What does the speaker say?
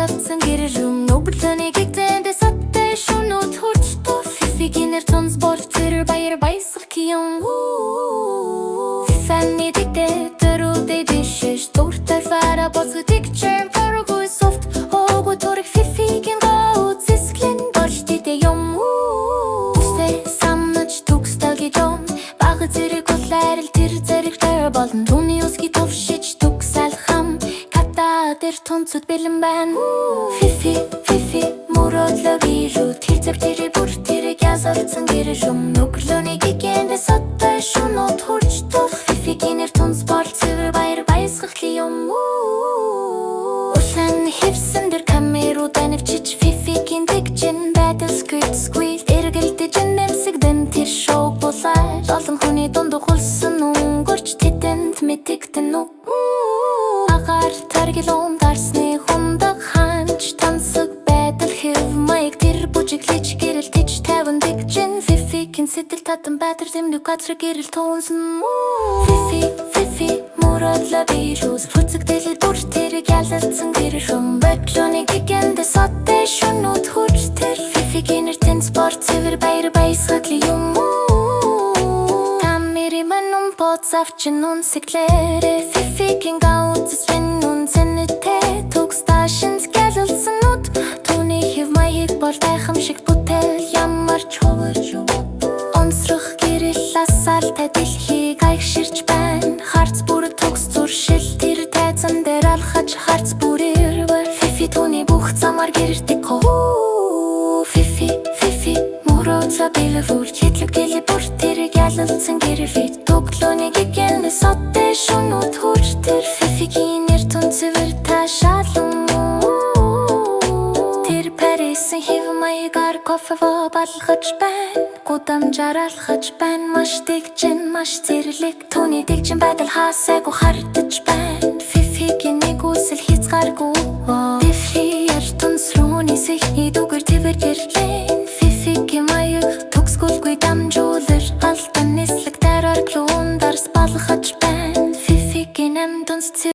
завцсан гэрэлүм нүблөний гэгзэндэ саттай шунууд хурчтуу фифигинэр тунс борч зэрэг баяр баясгал кием фифэний дэгдэ дөрүүдэй дэшэш дуртай фара боцгодик чэм парагуй софт огу торик фифигин гаут зисклин борч дидэ юм үстэй самнаж түгстаги жом бага зэрэг улайрал тэр зэрэгтэй болон түүний усги товшиж түгсэл хам ката дээр тунцуд бэлэн байна фифи фифи мөрөдлөгийн рүү тэр зөв тэр бүр тэрэг язалцсан гэрэлүм нүглөний гэгэнде саттай шунууд хурчтуу фифигинэр тунс борч зэрэг баяр баясгал юм улаан хэвсэн дэр камеруудаа навчиж фифигин дэгжин байдал скрипт сквиз эргэлдэж нэмсэгдэн тэр шоу болоо олон хүний дунд ухулсан өнгөрч тэдэнд мэдэгдэн нү агаар таргилуун дарсны хундаг ханч тансаг байдал хэв маяг тэр бүжиглэж гэрэлтэж таван дэгжин фифигин сэтэл татан байтар зэмлэг газар гэрэл туунсан фифи фифи мөрөдлө вирус хүцэгдэл бүр тэрэг ялалцсан гэрэлүм бэклоний гэгэнде саттай шунууд хурч тэр фифигинэр тэн спорт цэвэр баяр баясгал юм тамири манум боцавчин унсэглэрэ фифигин гаутцэн унсэнэтэ түгсташинс ялалцсан нүд түүний хэв маяг бол гайхамшиг бүтээл ямар ч хувирч онцрох гэрэл асаалтай дэлхийг аягширч байна харц бүр төгс зуршил тэр тайзан дээр алхаж харц бүрээр фифи түүний бүх замаар гэрдэг фифи фифи мөрөдлө бэлэвүүл хитлэг дэлэ бүр тэрэг ялалцсан гэрэлвит төглөөний гэгэнде саттай шунууд хурч тэр фифигинэр тунцэвэр таашаалун тэр Парисын хэв маягаар кофево балгаж байна гудамжаар алхаж байна маш дэгжин маш зэрлэг түүний дэгжин байдал хаасайгүй хардаж байна фифигин нэг үсэл хязгааргүй фифи ертөнц рүү нисэх